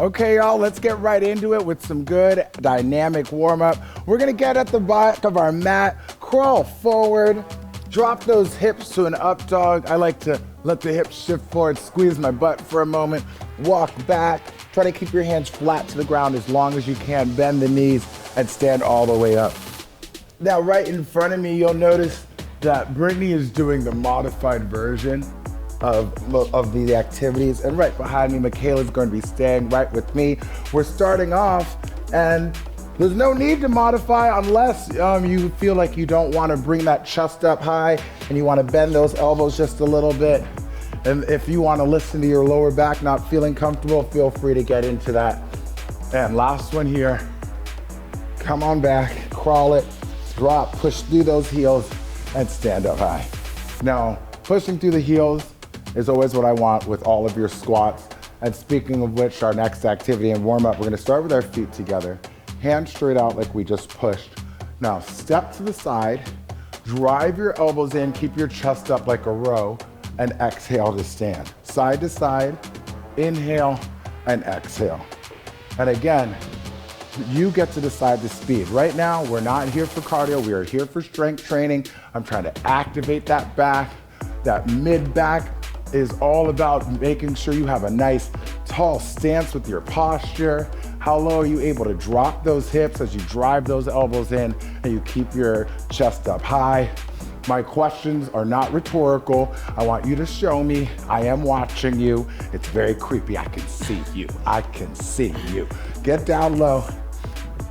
Okay, y'all, let's get right into it with some good dynamic warm-up. We're gonna get at the back of our mat, crawl forward, drop those hips to an up dog. I like to let the hips shift forward, squeeze my butt for a moment, walk back. Try to keep your hands flat to the ground as long as you can. Bend the knees and stand all the way up. Now, right in front of me, you'll notice that Brittany is doing the modified version of the activities, and right behind me, Mikayla is going to be staying right with me. We're starting off, and there's no need to modify unless you feel like you don't want to bring that chest up high and you want to bend those elbows just a little bit. And if you want to listen to your lower back not feeling comfortable, feel free to get into that. And last one here. Come on back, crawl it, drop, push through those heels, and stand up high. Now, pushing through the heels is always what I want with all of your squats. And speaking of which, our next activity and warm up, we're gonna start with our feet together. Hands straight out like we just pushed. Now, step to the side, drive your elbows in, keep your chest up like a row, and exhale to stand. Side to side, inhale, and exhale. And again, you get to decide the speed. Right now, we're not here for cardio, we are here for strength training. I'm trying to activate that back. That mid back is all about making sure you have a nice tall stance with your posture. How low are you able to drop those hips as you drive those elbows in and you keep your chest up high? My questions are not rhetorical. I want you to show me. I am watching you. It's very creepy. I can see you. I can see you. Get down low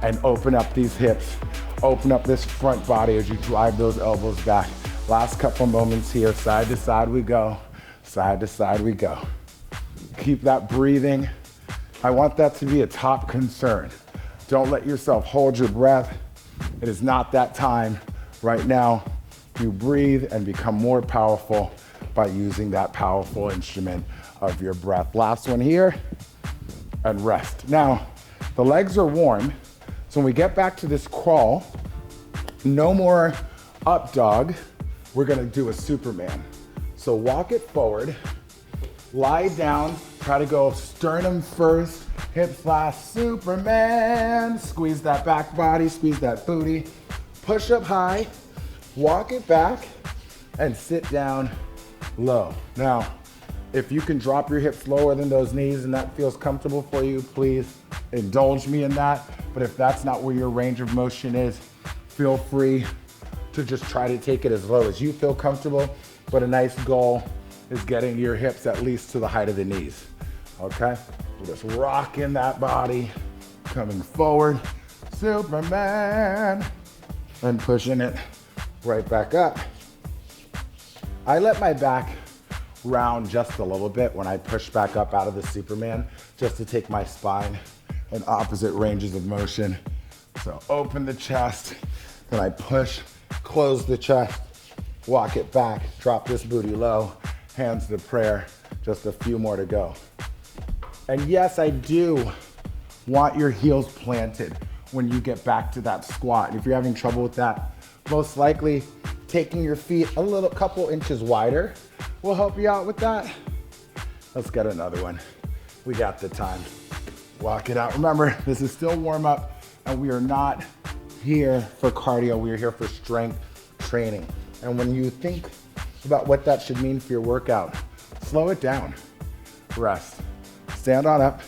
and open up these hips. Open up this front body as you drive those elbows back. Last couple moments here. Side to side we go. Side to side we go. Keep that breathing. I want that to be a top concern. Don't let yourself hold your breath. It is not that time right now. You breathe and become more powerful by using that powerful instrument of your breath. Last one here, and rest. Now, the legs are warm, so when we get back to this crawl, no more up dog, we're gonna do a Superman. So walk it forward, lie down, try to go sternum first, hips last, Superman. Squeeze that back body, squeeze that booty. Push up high, walk it back, and sit down low. Now, if you can drop your hips lower than those knees and that feels comfortable for you, please indulge me in that. But if that's not where your range of motion is, feel free to just try to take it as low as you feel comfortable. But a nice goal is getting your hips at least to the height of the knees, okay? So just rock in that body, coming forward, Superman, and pushing it right back up. I let my back round just a little bit when I push back up out of the Superman, just to take my spine in opposite ranges of motion. So open the chest, then I push, close the chest, walk it back, drop this booty low, hands to prayer, just a few more to go. And yes, I do want your heels planted when you get back to that squat. And if you're having trouble with that, most likely taking your feet a couple inches wider will help you out with that. Let's get another one. We got the time. Walk it out. Remember, this is still warm up and we are not here for cardio. We are here for strength training. And when you think about what that should mean for your workout, slow it down, rest, stand on up,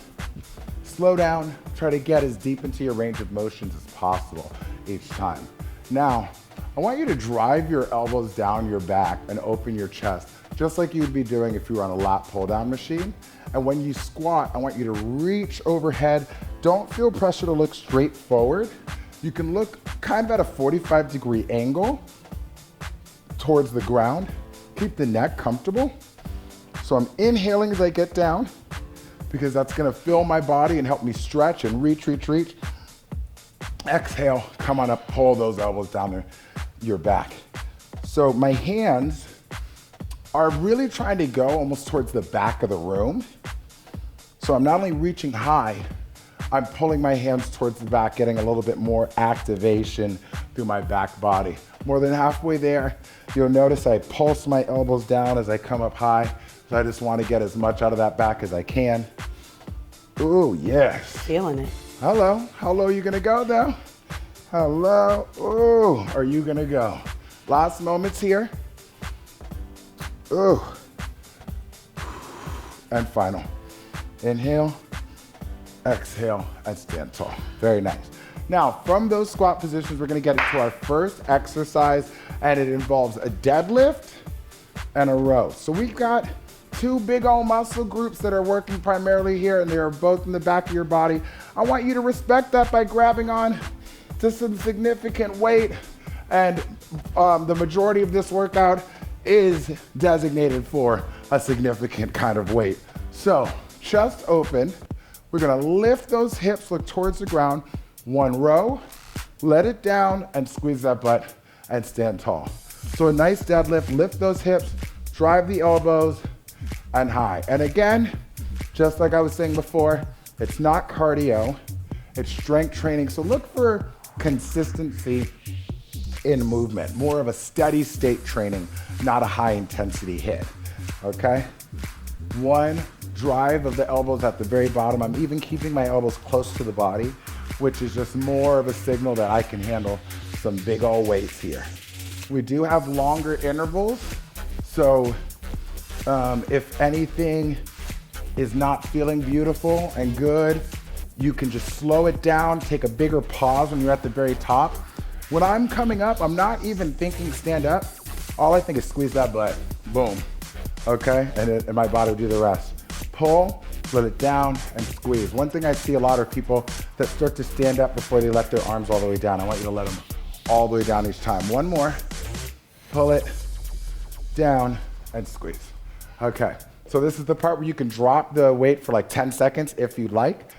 slow down, try to get as deep into your range of motions as possible each time. Now, I want you to drive your elbows down your back and open your chest, just like you'd be doing if you were on a lat pull down machine. And when you squat, I want you to reach overhead. Don't feel pressure to look straight forward. You can look kind of at a 45-degree angle towards the ground. Keep the neck comfortable. So I'm inhaling as I get down because that's gonna fill my body and help me stretch and reach. Exhale, come on up, pull those elbows down your back. So my hands are really trying to go almost towards the back of the room. So I'm not only reaching high, I'm pulling my hands towards the back, getting a little bit more activation through my back body. More than halfway there, you'll notice I pulse my elbows down as I come up high. So I just want to get as much out of that back as I can. Ooh, yes. Feeling it. Hello. How low are you gonna go though? Hello. Ooh, are you gonna go? Last moments here. Ooh. And final. Inhale, exhale, and stand tall. Very nice. Now, from those squat positions, we're gonna get into our first exercise, and it involves a deadlift and a row. So we've got two big old muscle groups that are working primarily here, and they are both in the back of your body. I want you to respect that by grabbing on to some significant weight, and the majority of this workout is designated for a significant kind of weight. So, chest open, we're gonna lift those hips, look towards the ground, one row, let it down, and squeeze that butt, and stand tall. So a nice deadlift, lift those hips, drive the elbows, and high. And again, just like I was saying before, it's not cardio, it's strength training. So look for consistency in movement, more of a steady state training, not a high intensity hit, okay? One, drive of the elbows at the very bottom. I'm even keeping my elbows close to the body, which is just more of a signal that I can handle some big old weights here. We do have longer intervals, so if anything is not feeling beautiful and good, you can just slow it down, take a bigger pause when you're at the very top. When I'm coming up, I'm not even thinking stand up. All I think is squeeze that butt, boom, okay? And my body will do the rest. Pull, let it down, and squeeze. One thing I see a lot are people that start to stand up before they let their arms all the way down. I want you to let them all the way down each time. One more, pull it down, and squeeze. Okay, so this is the part where you can drop the weight for like 10 seconds if you'd like.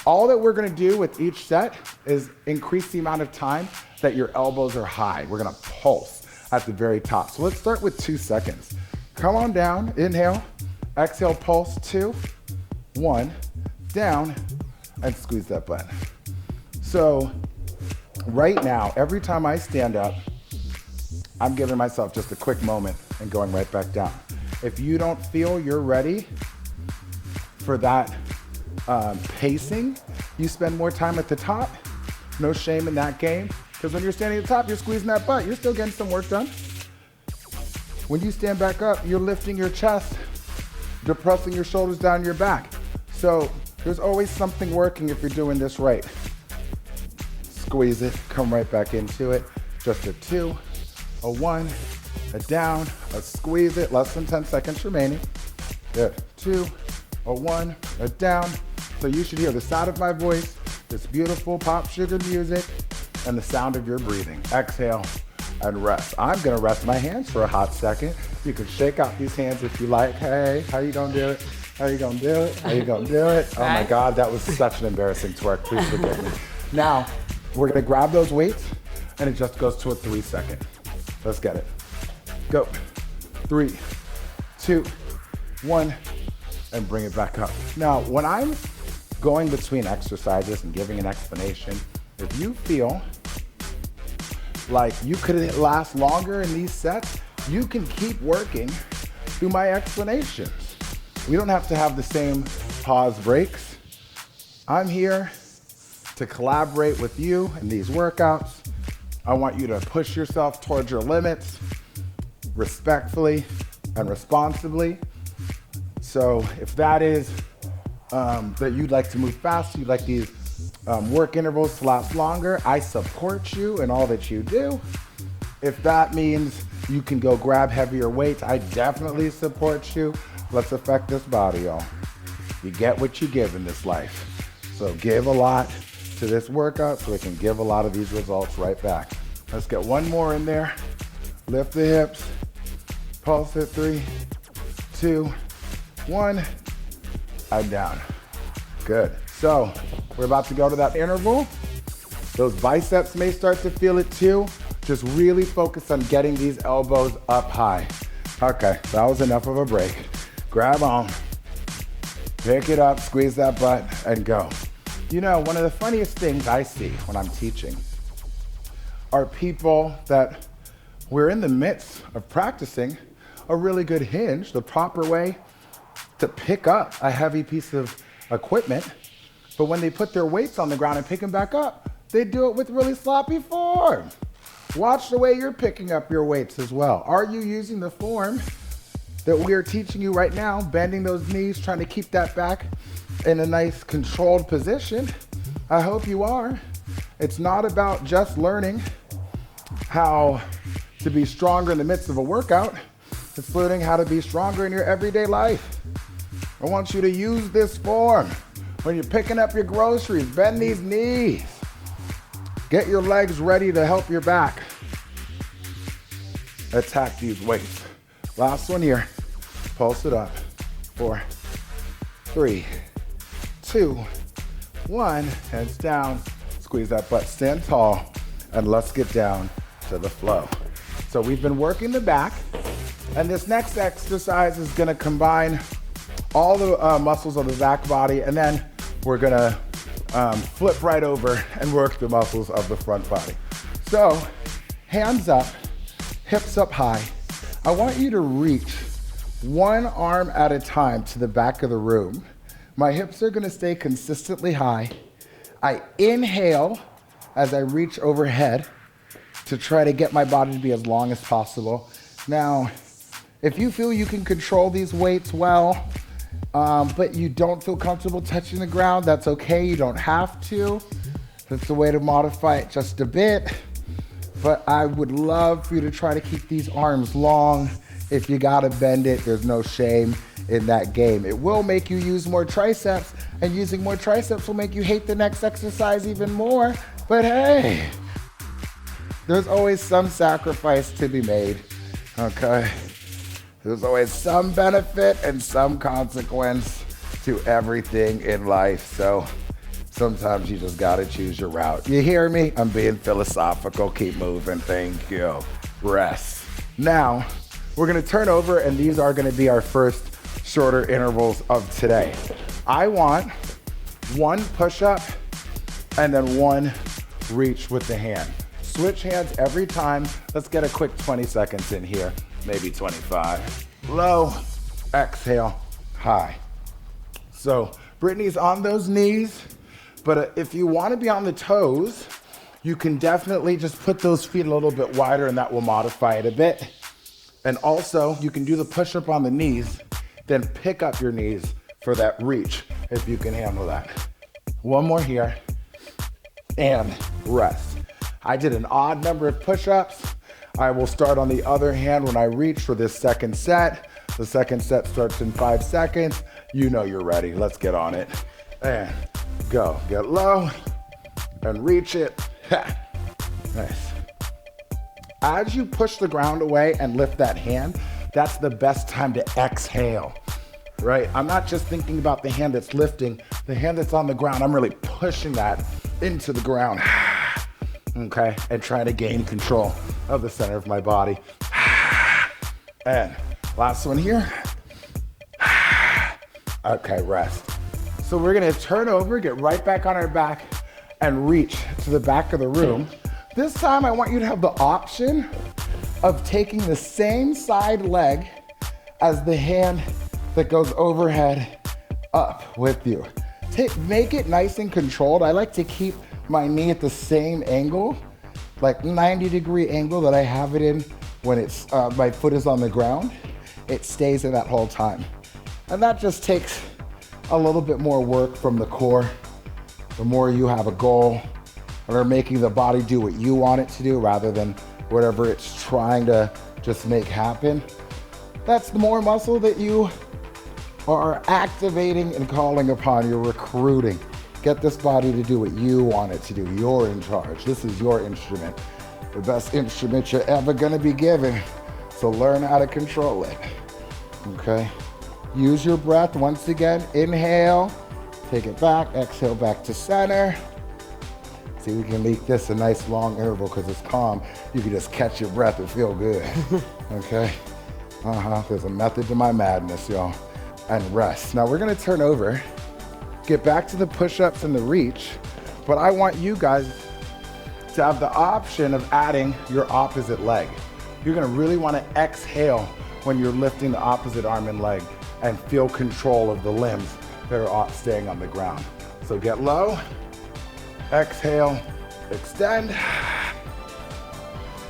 All that we're gonna do with each set is increase the amount of time that your elbows are high. We're gonna pulse at the very top. So let's start with 2 seconds. Come on down, inhale, exhale, pulse, 2, 1, down, and squeeze that butt. So right now, every time I stand up, I'm giving myself just a quick moment and going right back down. If you don't feel you're ready for that pacing, you spend more time at the top. No shame in that game, because when you're standing at the top, you're squeezing that butt. You're still getting some work done. When you stand back up, you're lifting your chest, depressing your shoulders down your back. So there's always something working if you're doing this right. Squeeze it, come right back into it. Just a 2, a 1, a down, a squeeze it, less than 10 seconds remaining. Good, 2, a 1, a down. So you should hear the sound of my voice, this beautiful pop sugar music, and the sound of your breathing. Exhale and rest. I'm gonna rest my hands for a hot second. You can shake out these hands if you like. Hey, how you gonna do it? How you gonna do it? How you gonna do it? Oh my God, that was such an embarrassing twerk. Please forgive me. Now, we're gonna grab those weights, and it just goes to a 3 second. Let's get it. Go. 3, 2, 1, and bring it back up. Now, when I'm going between exercises and giving an explanation, if you feel like you could last longer in these sets, you can keep working through my explanations. We don't have to have the same pause breaks. I'm here to collaborate with you in these workouts. I want you to push yourself towards your limits respectfully and responsibly. So if that is that you'd like to move faster, you'd like these work intervals to last longer, I support you in all that you do. If that means you can go grab heavier weights, I definitely support you. Let's affect this body, y'all. You get what you give in this life. So give a lot to this workout so it can give a lot of these results right back. Let's get one more in there. Lift the hips, pulse it, 3, 2, 1, and down. Good. So we're about to go to that interval. Those biceps may start to feel it too. Just really focus on getting these elbows up high. Okay, that was enough of a break. Grab on, pick it up, squeeze that butt, and go. You know, one of the funniest things I see when I'm teaching are people that we're in the midst of practicing a really good hinge, the proper way to pick up a heavy piece of equipment, But when they put their weights on the ground and pick them back up, they do it with really sloppy form. Watch the way you're picking up your weights as well. Are you using the form that we are teaching you right now, bending those knees, trying to keep that back in a nice controlled position? I hope you are. It's not about just learning how to be stronger in the midst of a workout. It's learning how to be stronger in your everyday life. I want you to use this form. When you're picking up your groceries, bend these knees. Get your legs ready to help your back attack these weights. Last one here. Pulse it up. 4, 3, 2, 1. Heads down. Squeeze that butt, stand tall, and let's get down to the flow. So we've been working the back, and this next exercise is gonna combine all the muscles of the back body, and then we're gonna flip right over and work the muscles of the front body. So, hands up, hips up high. I want you to reach one arm at a time to the back of the room. My hips are gonna stay consistently high. I inhale as I reach overhead to try to get my body to be as long as possible. Now, if you feel you can control these weights well, but you don't feel comfortable touching the ground, that's okay, you don't have to. That's a way to modify it just a bit. But I would love for you to try to keep these arms long. If you gotta bend it, there's no shame in that game. It will make you use more triceps, and using more triceps will make you hate the next exercise even more. But hey, there's always some sacrifice to be made, okay? There's always some benefit and some consequence to everything in life. So sometimes you just gotta choose your route. You hear me? I'm being philosophical. Keep moving, thank you. Rest. Now, we're gonna turn over, and these are gonna be our first shorter intervals of today. I want one push-up and then one reach with the hand. Switch hands every time. Let's get a quick 20 seconds in here, maybe 25. Low, exhale, high. So Brittany's on those knees, but if you wanna be on the toes, you can definitely just put those feet a little bit wider, and that will modify it a bit. And also, you can do the push-up on the knees, then pick up your knees for that reach, if you can handle that. One more here, and rest. I did an odd number of push-ups. I will start on the other hand when I reach for this second set. The second set starts in 5 seconds. You know you're ready. Let's get on it. And go. Get low and reach it. Ha. Nice. As you push the ground away and lift that hand, that's the best time to exhale, right? I'm not just thinking about the hand that's lifting, the hand that's on the ground. I'm really pushing that into the ground, okay? And trying to gain control of the center of my body. And last one here. Okay, rest. So we're gonna turn over, get right back on our back, and reach to the back of the room. This time I want you to have the option of taking the same side leg as the hand that goes overhead up with you. Make it nice and controlled. I like to keep my knee at the same angle, like 90-degree angle that I have it in when it's my foot is on the ground. It stays in that whole time. And that just takes a little bit more work from the core. The more you have a goal, or making the body do what you want it to do rather than whatever it's trying to just make happen. That's the more muscle that you are activating and calling upon. You're recruiting. Get this body to do what you want it to do. You're in charge. This is your instrument. The best instrument you're ever gonna be given. So learn how to control it, okay? Use your breath once again. Inhale, take it back, exhale back to center. See, we can make this a nice long interval because it's calm. You can just catch your breath and feel good, okay? There's a method to my madness, y'all. And rest. Now we're gonna turn over, get back to the push-ups and the reach, but I want you guys to have the option of adding your opposite leg. You're gonna really wanna exhale when you're lifting the opposite arm and leg and feel control of the limbs that are staying on the ground. So get low, exhale, extend.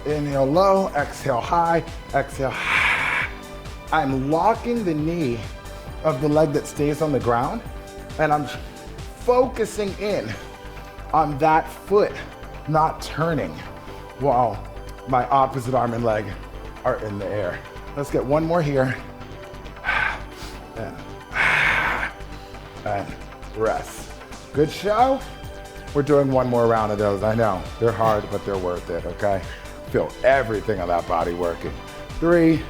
Inhale low, exhale high, exhale. I'm locking the knee of the leg that stays on the ground, and I'm focusing in on that foot, not turning, while my opposite arm and leg are in the air. Let's get one more here. And rest. Good show. We're doing one more round of those. I know, they're hard, but they're worth it, okay? Feel everything of that body working. 3,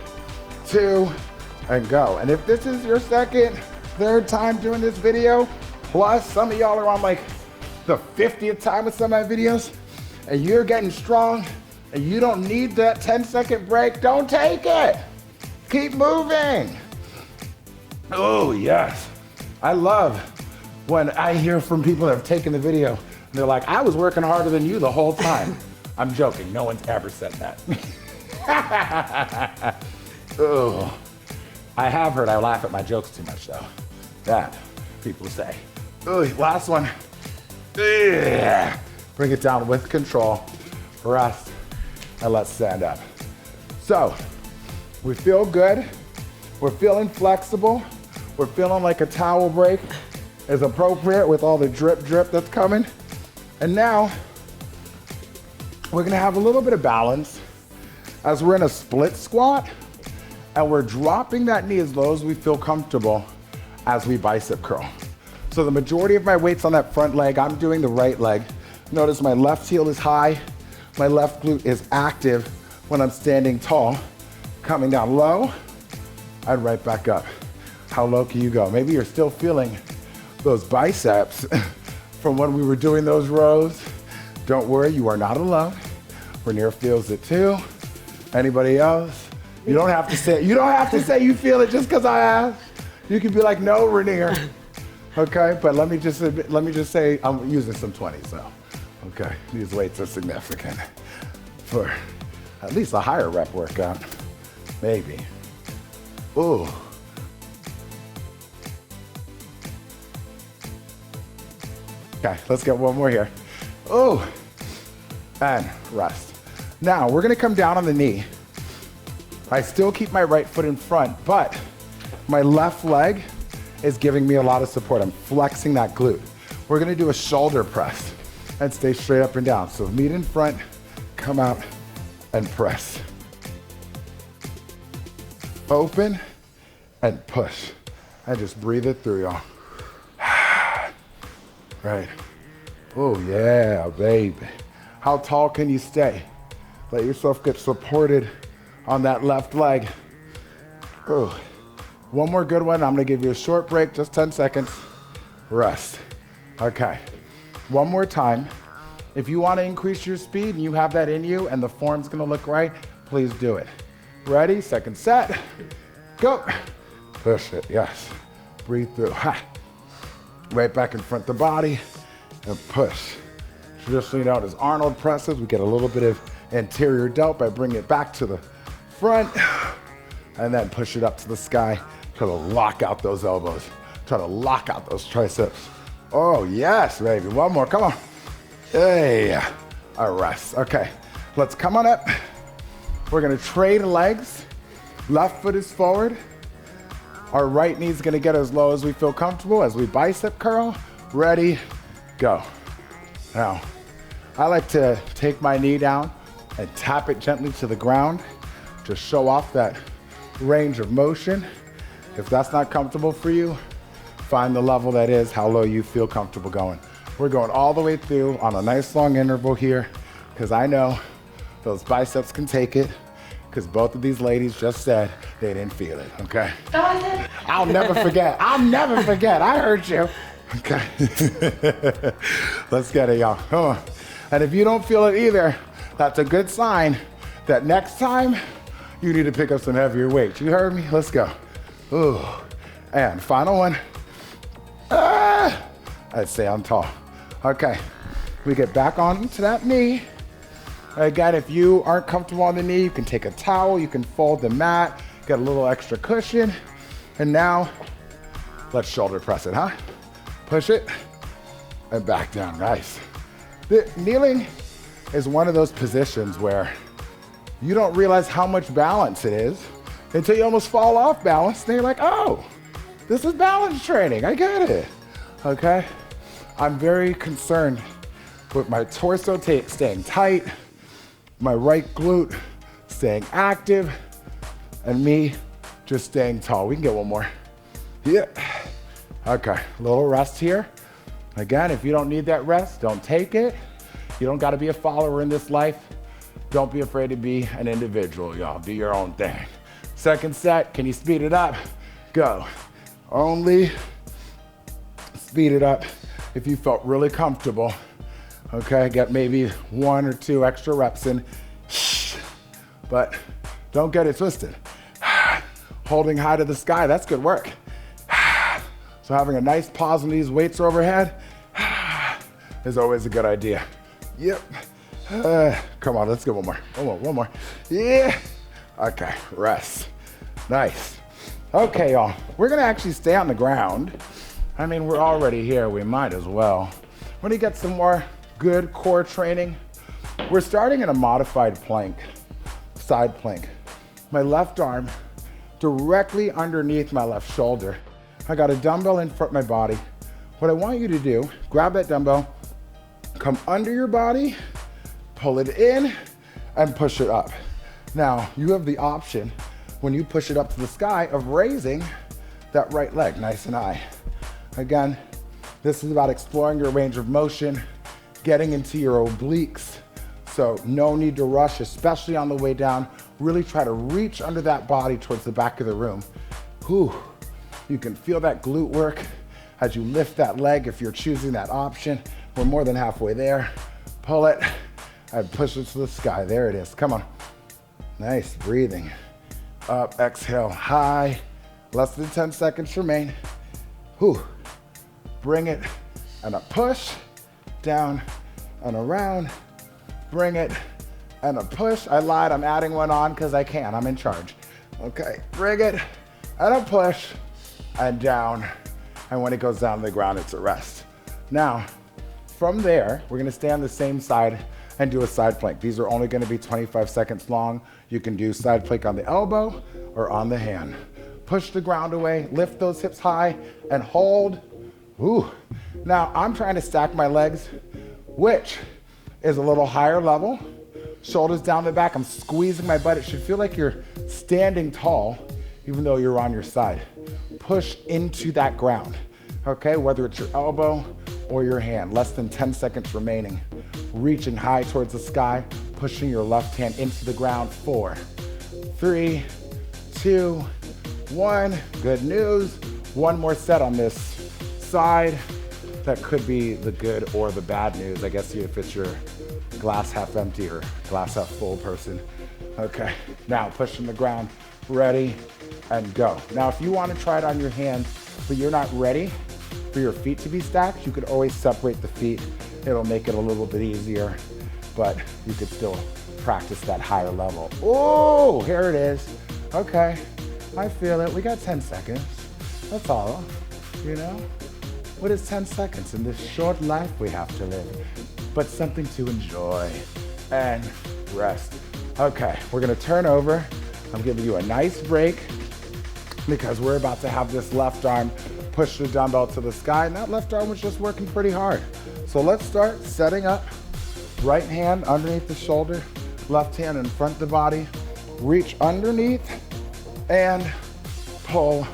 2, and go. And if this is your second, third time doing this video, plus some of y'all are on like the 50th time with some of my videos, and you're getting strong, and you don't need that 10-second break, don't take it. Keep moving. Oh, yes. I love when I hear from people that have taken the video, and they're like, I was working harder than you the whole time. I'm joking, no one's ever said that. Oh, I have heard I laugh at my jokes too much though. That, people say. Oh, last one. Bring it down with control, rest, and let's stand up. So, we feel good, we're feeling flexible, we're feeling like a towel break is appropriate with all the drip that's coming. And now, we're gonna have a little bit of balance as we're in a split squat, and we're dropping that knee as low as we feel comfortable as we bicep curl. So the majority of my weight's on that front leg. I'm doing the right leg. Notice my left heel is high, my left glute is active when I'm standing tall. Coming down low, and right back up. How low can you go? Maybe you're still feeling those biceps from when we were doing those rows. Don't worry, you are not alone. Raneir feels it too. Anybody else? You don't have to say you feel it just because I asked. You can be like, no, Raneir. Okay, but let me just say I'm using some 20s, so. Okay, these weights are significant for at least a higher rep workout, maybe. Ooh. Okay, let's get one more here. Ooh, and rest. Now, we're gonna come down on the knee. I still keep my right foot in front, but my left leg is giving me a lot of support. I'm flexing that glute. We're gonna do a shoulder press and stay straight up and down. So meet in front, come out, and press. Open and push. And just breathe it through, y'all. Right. Oh yeah, baby. How tall can you stay? Let yourself get supported on that left leg. Oh. One more good one. I'm gonna give you a short break, just 10 seconds. Rest. Okay. One more time. If you wanna increase your speed and you have that in you and the form's gonna look right, please do it. Ready? Second set. Go. Push it, yes. Breathe through. Ha. Right back in front of the body and push. Traditionally known as Arnold presses. We get a little bit of anterior delt by bringing it back to the front and then push it up to the sky. Try to lock out those elbows. Try to lock out those triceps. Oh yes, baby. One more, come on. Hey, a rest. Okay, let's come on up. We're gonna trade legs. Left foot is forward. Our right knee is gonna get as low as we feel comfortable as we bicep curl. Ready, go. Now, I like to take my knee down and tap it gently to the ground to show off that range of motion. If that's not comfortable for you, find the level that is how low you feel comfortable going. We're going all the way through on a nice long interval here, because I know those biceps can take it, because both of these ladies just said they didn't feel it, okay? I'll never forget. I'll never forget. I heard you. Okay. Let's get it, y'all. Come on. And if you don't feel it either, that's a good sign that next time you need to pick up some heavier weight. You heard me? Let's go. Ooh. And final one. I'd say I'm tall. Okay. We get back onto that knee. Again, if you aren't comfortable on the knee, you can take a towel, you can fold the mat, get a little extra cushion. And now, let's shoulder press it, huh? Push it, and back down, nice. Kneeling is one of those positions where you don't realize how much balance it is until you almost fall off balance, and you're like, oh, this is balance training, I get it, okay? I'm very concerned with my torso staying tight, my right glute staying active, and me just staying tall. We can get one more. Yeah. Okay, a little rest here. Again, if you don't need that rest, don't take it. You don't gotta be a follower in this life. Don't be afraid to be an individual, y'all. Do your own thing. Second set, can you speed it up? Go. Only speed it up if you felt really comfortable. Okay, get maybe 1 or 2 extra reps in. But don't get it twisted. Holding high to the sky, that's good work. So having a nice pause when these weights are overhead is always a good idea. Yep. Come on, let's get one more. Yeah. Okay, rest. Nice. Okay, y'all, we're gonna actually stay on the ground. I mean, we're already here, we might as well. We're gonna get some more good core training. We're starting in a modified plank, side plank. My left arm directly underneath my left shoulder. I got a dumbbell in front of my body. What I want you to do, grab that dumbbell, come under your body, pull it in, and push it up. Now, you have the option, when you push it up to the sky, of raising that right leg nice and high. Again, this is about exploring your range of motion, getting into your obliques. So no need to rush, especially on the way down. Really try to reach under that body towards the back of the room. Whew. You can feel that glute work as you lift that leg if you're choosing that option. We're more than halfway there. Pull it and push it to the sky. There it is, come on. Nice, breathing. Up, exhale, high. Less than 10 seconds remain. Whew. Bring it and a push, down and around. Bring it and a push. I lied, I'm adding one on because I can, I'm in charge. Okay, bring it and a push and down. And when it goes down to the ground, it's a rest. Now, from there, we're gonna stay on the same side and do a side plank. These are only gonna be 25 seconds long. You can do side plank on the elbow or on the hand. Push the ground away, lift those hips high and hold. Ooh. Now, I'm trying to stack my legs, which is a little higher level. Shoulders down the back, I'm squeezing my butt. It should feel like you're standing tall, even though you're on your side. Push into that ground, okay? Whether it's your elbow or your hand. Less than 10 seconds remaining. Reaching high towards the sky, pushing your left hand into the ground. 4, 3, 2, 1. Good news. One more set on this side. That could be the good or the bad news. I guess if it's your glass half empty or glass half full person. Okay, now pushing the ground, ready, and go. Now, if you want to try it on your hand, but you're not ready for your feet to be stacked, you could always separate the feet. It'll make it a little bit easier, but you could still practice that higher level. Oh, here it is. Okay, I feel it. We got 10 seconds. That's all, you know? What is 10 seconds in this short life we have to live? But something to enjoy and rest. Okay, we're gonna turn over. I'm giving you a nice break because we're about to have this left arm push the dumbbell to the sky, and that left arm was just working pretty hard. So let's start setting up. Right hand underneath the shoulder, left hand in front of the body. Reach underneath and pull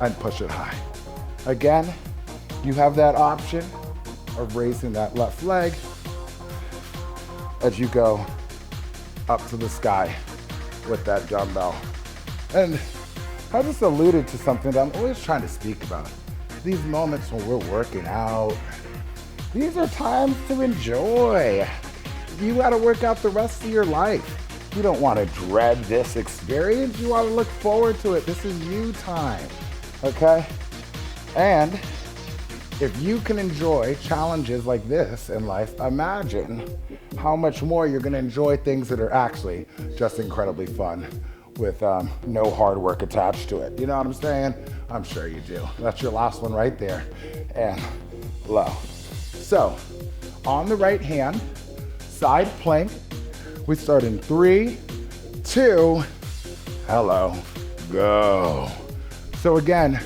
and push it high. Again, you have that option of raising that left leg as you go up to the sky with that dumbbell. And I just alluded to something that I'm always trying to speak about. These moments when we're working out, these are times to enjoy. You gotta work out the rest of your life. You don't wanna dread this experience. You wanna look forward to it. This is you time, okay? And if you can enjoy challenges like this in life, imagine how much more you're gonna enjoy things that are actually just incredibly fun with no hard work attached to it. You know what I'm saying? I'm sure you do. That's your last one right there. And low. So, on the right hand, side plank. We start in 3, 2, hello, go. So again,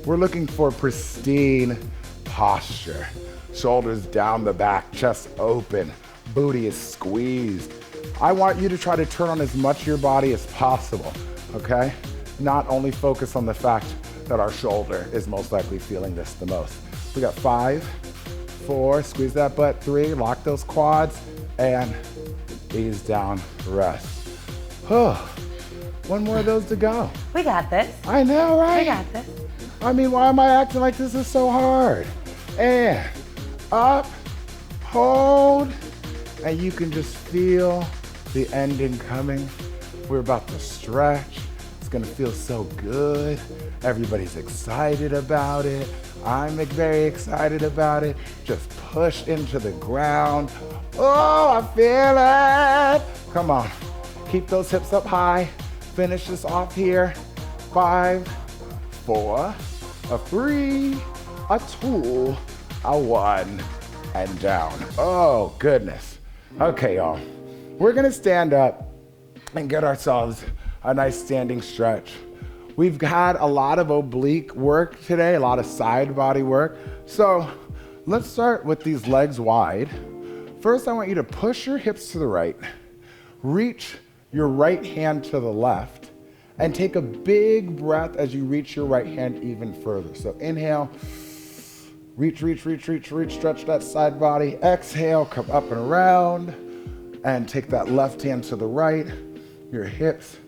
we're looking for pristine posture. Shoulders down the back, chest open, booty is squeezed. I want you to try to turn on as much of your body as possible, okay? Not only focus on the fact that our shoulder is most likely feeling this the most. We got 5, 4, squeeze that butt, 3, lock those quads, and ease down, rest. One more of those to go. We got this. I know, right? We got this. I mean, why am I acting like this is so hard? And up, hold, and you can just feel the ending coming. We're about to stretch. It's gonna feel so good. Everybody's excited about it. I'm very excited about it. Just push into the ground. Oh, I feel it. Come on, keep those hips up high. Finish this off here. 5, 4, a 3, a 2, a 1, and down. Oh, goodness. Okay, y'all. We're gonna stand up and get ourselves a nice standing stretch. We've had a lot of oblique work today, a lot of side body work. So let's start with these legs wide. First, I want you to push your hips to the right, reach your right hand to the left, and take a big breath as you reach your right hand even further. So inhale, reach, stretch that side body. Exhale, come up and around, and take that left hand to the right, your hips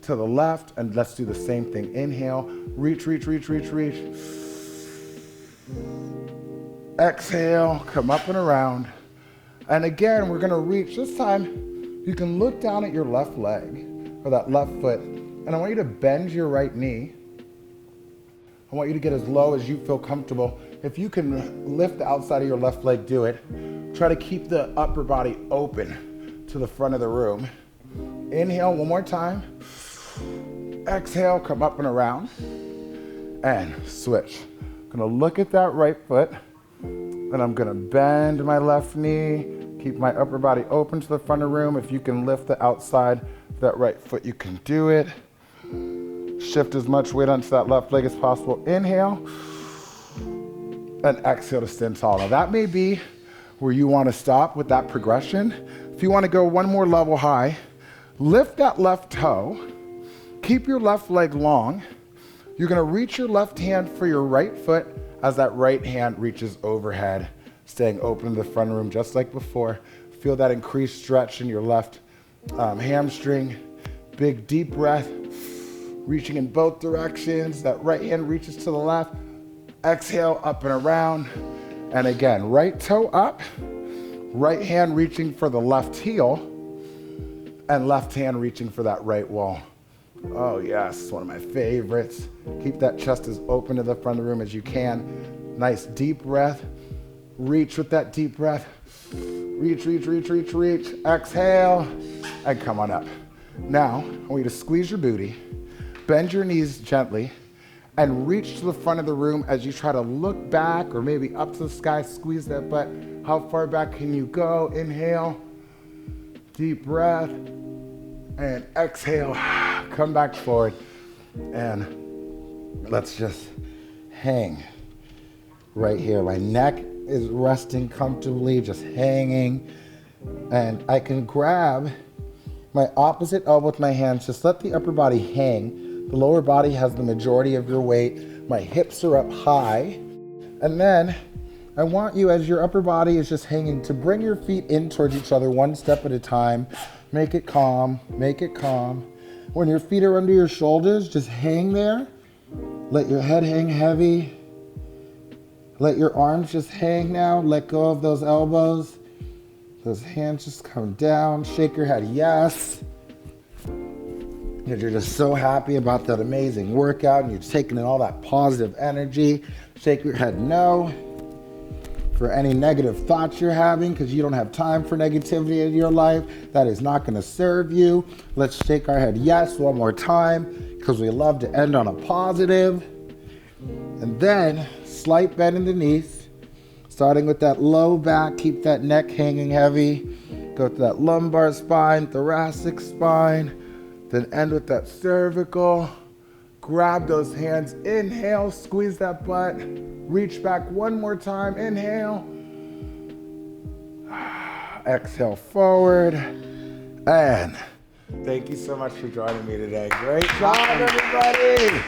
to the left, and let's do the same thing. Inhale, reach. Exhale, come up and around. And again, we're gonna reach. This time, you can look down at your left leg, or that left foot, and I want you to bend your right knee. I want you to get as low as you feel comfortable. If you can lift the outside of your left leg, do it. Try to keep the upper body open to the front of the room. Inhale one more time. Exhale, come up and around, and switch. I'm gonna look at that right foot, and I'm gonna bend my left knee, keep my upper body open to the front of the room. If you can lift the outside of that right foot, you can do it. Shift as much weight onto that left leg as possible. Inhale, and exhale to stand tall. Now that may be where you wanna stop with that progression. If you wanna go one more level high, lift that left toe, keep your left leg long. You're gonna reach your left hand for your right foot as that right hand reaches overhead, staying open to the front room just like before. Feel that increased stretch in your left hamstring. Big deep breath, reaching in both directions. That right hand reaches to the left. Exhale, up and around. And again, right toe up, right hand reaching for the left heel, and left hand reaching for that right wall. Oh yes, one of my favorites. Keep that chest as open to the front of the room as you can. Nice deep breath. Reach with that deep breath. Reach. Exhale, and come on up. Now, I want you to squeeze your booty, bend your knees gently, and reach to the front of the room as you try to look back or maybe up to the sky. Squeeze that butt. How far back can you go? Inhale, deep breath, and exhale. Come back forward, and let's just hang right here. My neck is resting comfortably, just hanging, and I can grab my opposite elbow with my hands. Just let the upper body hang. The lower body has the majority of your weight. My hips are up high, and then I want you, as your upper body is just hanging, to bring your feet in towards each other one step at a time. Make it calm. When your feet are under your shoulders, just hang there. Let your head hang heavy. Let your arms just hang now. Let go of those elbows. Those hands just come down. Shake your head, yes. Because you're just so happy about that amazing workout and you're taking in all that positive energy. Shake your head, no. For any negative thoughts you're having, because you don't have time for negativity in your life, that is not going to serve you. Let's shake our head yes one more time, because we love to end on a positive. And then slight bend in the knees, Starting with that low back, keep that neck hanging heavy. Go to that lumbar spine, thoracic spine, then end with that cervical. Grab those hands, inhale, squeeze that butt. Reach back one more time, inhale. Exhale forward. And thank you so much for joining me today. Great job, everybody.